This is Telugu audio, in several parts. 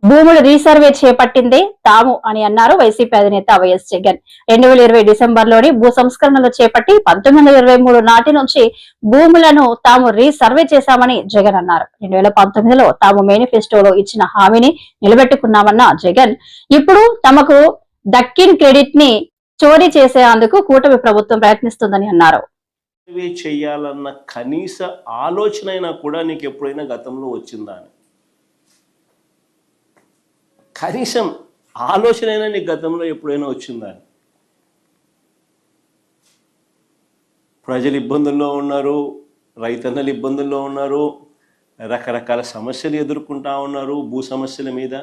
భూములు రీసర్వే చేపట్టిందే తాము అని అన్నారు వైసీపీ అధినేత వైఎస్ జగన్. 2020 డిసెంబర్లోని భూ సంస్కరణలు చేపట్టి 1923 నాటి నుంచి భూములను తాము రీసర్వే చేశామని జగన్ అన్నారు. 2019లో తాము మేనిఫెస్టోలో ఇచ్చిన హామీని నిలబెట్టుకున్నామన్న జగన్ ఇప్పుడు తమకు దక్కిన క్రెడిట్ ని చోరీ చేసేందుకు కూటమి ప్రభుత్వం ప్రయత్నిస్తుందని అన్నారు. చేయాలన్న కనీస ఆలోచన కూడా నీకు ఎప్పుడైనా గతంలో వచ్చిందా అని, కనీసం ఆలోచన నీకు గతంలో ఎప్పుడైనా వచ్చిందా అని. ప్రజలు ఇబ్బందుల్లో ఉన్నారు, రైతన్నలు ఇబ్బందుల్లో ఉన్నారు, రకరకాల సమస్యలు ఎదుర్కొంటా ఉన్నారు. భూ సమస్యల మీద,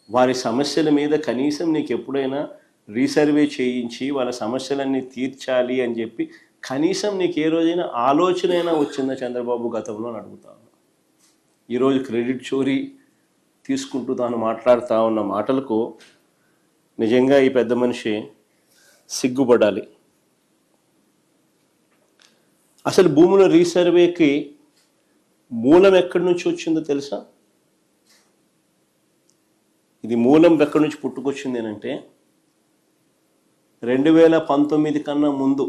వారి సమస్యల మీద కనీసం నీకు ఎప్పుడైనా రీసర్వే చేయించి వాళ్ళ సమస్యలన్నీ తీర్చాలి అని చెప్పి కనీసం నీకు ఏ రోజైనా ఆలోచన వచ్చిందా చంద్రబాబు గతంలో అని అడుగుతా ఉన్నా. ఈరోజు క్రెడిట్ చోరీ తీసుకుంటూ తాను మాట్లాడుతూ ఉన్న మాటలకు నిజంగా ఈ పెద్ద మనిషి సిగ్గుపడాలి. అసలు భూముల రీసర్వేకి మూలం ఎక్కడి నుంచి వచ్చిందో తెలుసా? ఇది మూలం ఎక్కడి నుంచి పుట్టుకొచ్చింది అంటే 2019 కన్నా ముందు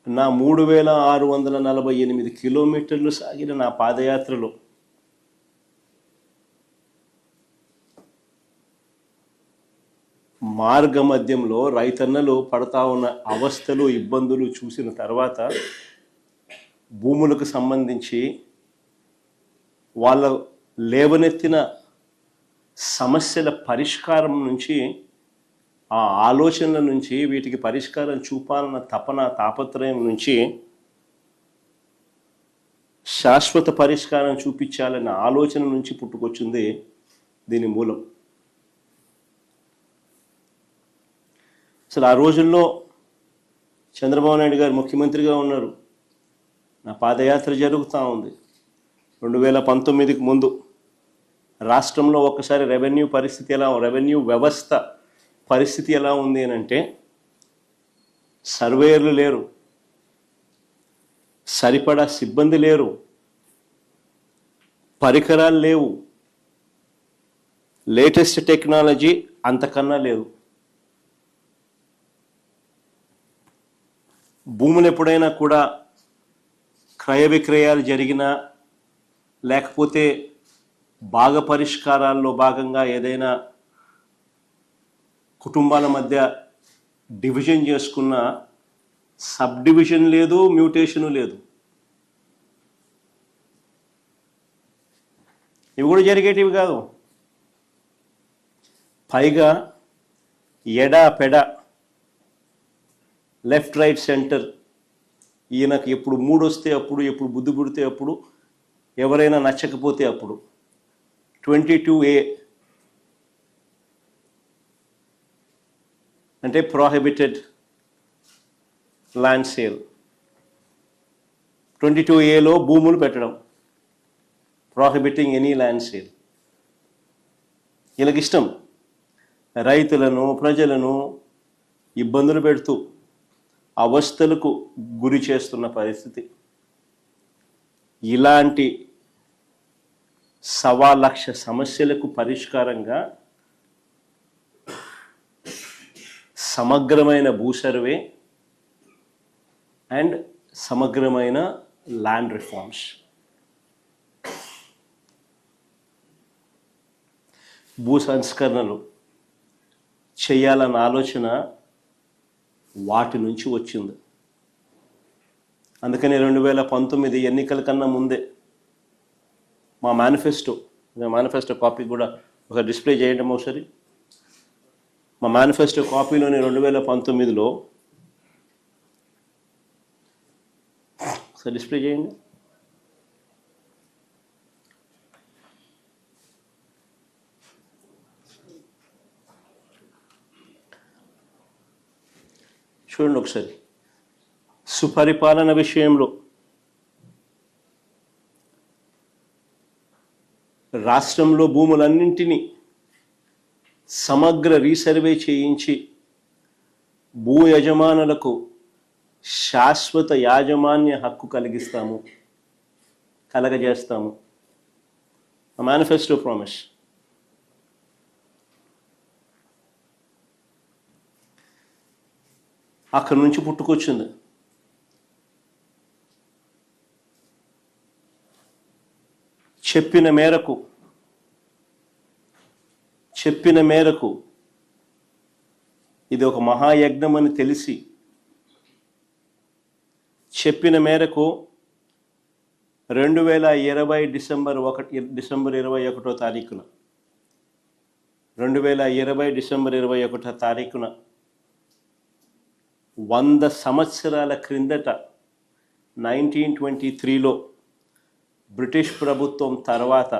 నా 3648 కిలోమీటర్లు సాగిన నా పాదయాత్రలో మార్గ మధ్యంలో రైతన్నలు పడతా ఉన్న అవస్థలు, ఇబ్బందులు చూసిన తర్వాత భూములకు సంబంధించి వాళ్ళ లేవనెత్తిన సమస్యల పరిష్కారం నుంచి, ఆ ఆలోచనల నుంచి, వీటికి పరిష్కారం చూపాలన్న తపన, తాపత్రయం నుంచి శాశ్వత పరిష్కారం చూపించాలన్న ఆలోచన నుంచి పుట్టుకొచ్చింది దీని మూలం. అసలు ఆ రోజుల్లో చంద్రబాబు నాయుడు గారు ముఖ్యమంత్రిగా ఉన్నారు. నా పాదయాత్ర జరుగుతూ ఉంది. 2019కి ముందు రాష్ట్రంలో ఒక్కసారి రెవెన్యూ వ్యవస్థ పరిస్థితి ఎలా ఉంది అని అంటే, సర్వేయర్లు లేరు, సరిపడా సిబ్బంది లేరు, పరికరాలు లేవు, లేటెస్ట్ టెక్నాలజీ అంతకన్నా లేదు. భూములు ఎప్పుడైనా కూడా క్రయ విక్రయాలు జరిగినా, లేకపోతే భాగ పరిష్కారాల్లో భాగంగా ఏదైనా కుటుంబాల మధ్య డివిజన్ చేసుకున్న సబ్ డివిజన్ లేదు, మ్యూటేషను లేదు. ఇవి కూడా జరిగేటివి కాదు. పైగా ఎడా పెడ, లెఫ్ట్ రైట్ సెంటర్, ఈయనకు ఎప్పుడు మూడు వస్తే అప్పుడు, ఎప్పుడు బుద్ధి పుడితే అప్పుడు, ఎవరైనా నచ్చకపోతే అప్పుడు 22A అంటే ప్రోహిబిటెడ్ ల్యాండ్ సేల్. 22Aలో భూములు పెట్టడం, ప్రోహిబిటింగ్ ఎనీ ల్యాండ్ సేల్. వీళ్ళకి ఇష్టం రైతులను, ప్రజలను ఇబ్బందులు పెడుతూ అవస్థలకు గురి చేస్తున్న పరిస్థితి. ఇలాంటి 1,00,000 సమస్యలకు పరిష్కారంగా సమగ్రమైన భూ సర్వే అండ్ సమగ్రమైన ల్యాండ్ రిఫార్మ్స్. భూ సంస్కరణలు చేయాలన్న ఆలోచన వాటి నుంచి వచ్చింది. అందుకని 2019 ఎన్నికల కన్నా ముందే మా మేనిఫెస్టో కాపీ కూడా ఒక డిస్ప్లే చేయండి ఒకసారి. మా మేనిఫెస్టో కాపీలోని 2019లో ఒకసారి డిస్ప్లే చేయండి. చూడండి ఒకసారి. సుపరిపాలన విషయంలో రాష్ట్రంలో భూములన్నింటినీ సమగ్ర రీసర్వే చేయించి భూ యజమానులకు శాశ్వత యాజమాన్య హక్కు కలగజేస్తాము. Manifesto promise. అక్కడి నుంచి పుట్టుకొచ్చింది. చెప్పిన మేరకు ఇది ఒక మహాయజ్ఞం అని తెలిసి, చెప్పిన మేరకు 2020 డిసెంబర్ 21వ తారీఖున 100 సంవత్సరాల క్రిందట 1923లో బ్రిటిష్ ప్రభుత్వం తర్వాత,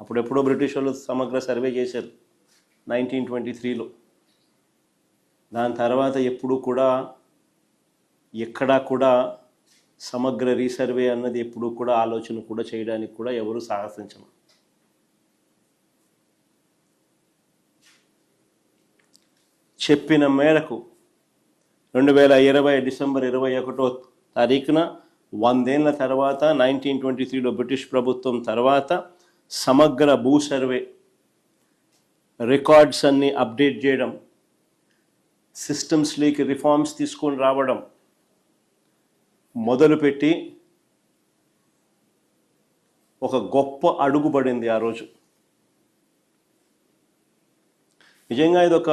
అప్పుడెప్పుడో బ్రిటిష్ వాళ్ళు సమగ్ర సర్వే చేశారు 1923లో. దాని తర్వాత ఎప్పుడూ కూడా ఎక్కడా కూడా సమగ్ర రీసర్వే అన్నది ఎప్పుడూ కూడా ఆలోచన కూడా చేయడానికి కూడా ఎవరు సాహసించరు. చెప్పిన మేరకు 2020 డిసెంబర్ 21వ తారీఖున 100 ఏళ్ల తర్వాత 1923లో బ్రిటిష్ ప్రభుత్వం తర్వాత సమగ్ర భూ సర్వే రికార్డ్స్ అన్ని అప్డేట్ చేయడం, సిస్టమ్స్లోకి రిఫార్మ్స్ తీసుకొని రావడం మొదలుపెట్టి ఒక గొప్ప అడుగు పడింది ఆ రోజు. నిజంగా ఇది ఒక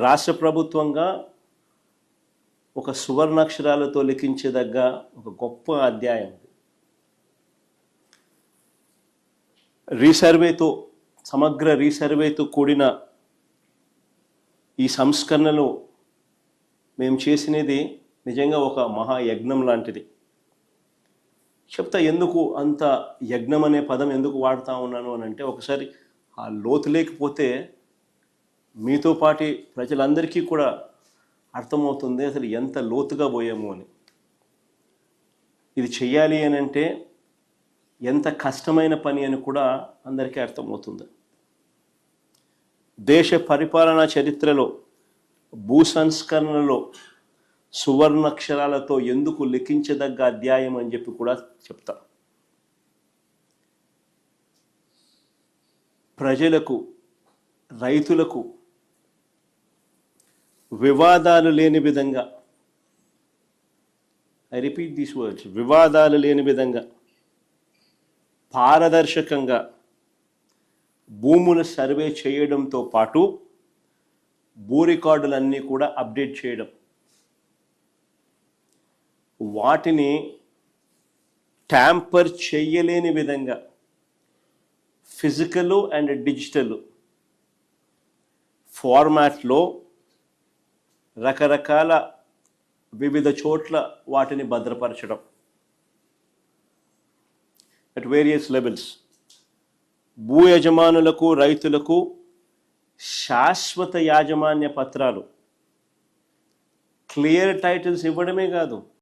రాష్ట్ర ప్రభుత్వంగా ఒక సువర్ణాక్షరాలతో లిఖించదగ్గ ఒక గొప్ప అధ్యాయం. సమగ్ర రీసర్వేతో కూడిన ఈ సంస్కరణలు మేము చేసినది నిజంగా ఒక మహాయజ్ఞం లాంటిది. చెప్తా ఎందుకు అంత యజ్ఞం అనే పదం ఎందుకు వాడుతూ ఉన్నాను అని అంటే, ఒకసారి ఆ లోతు లేకపోతే మీతో పాటి ప్రజలందరికీ కూడా అర్థమవుతుంది అసలు ఎంత లోతుగా పోయాము అని. ఇది చెయ్యాలి అని అంటే ఎంత కష్టమైన పని అని కూడా అందరికీ అర్థమవుతుంది. దేశ పరిపాలనా చరిత్రలో భూ సంస్కరణలో సువర్ణాక్షరాలతో ఎందుకు లిఖించదగ్గ అధ్యాయం అని చెప్పి కూడా చెప్తా. ప్రజలకు, రైతులకు వివాదాలు లేని విధంగా, ఐ రిపీట్ దీస్ వర్డ్స్, వివాదాలు లేని విధంగా పారదర్శకంగా భూముల సర్వే చేయడంతో పాటు భూ రికార్డులన్నీ కూడా అప్డేట్ చేయడం, వాటిని ట్యాంపర్ చేయలేని విధంగా ఫిజికల్ అండ్ డిజిటల్ ఫార్మాట్లో రకరకాల వివిధ చోట్ల వాటిని భద్రపరచడం అట్ వేరియస్ లెవెల్స్. భూ యజమానులకు, రైతులకు శాశ్వత యాజమాన్య పత్రాలు, క్లియర్ టైటిల్స్ ఇవ్వడమే కాదు,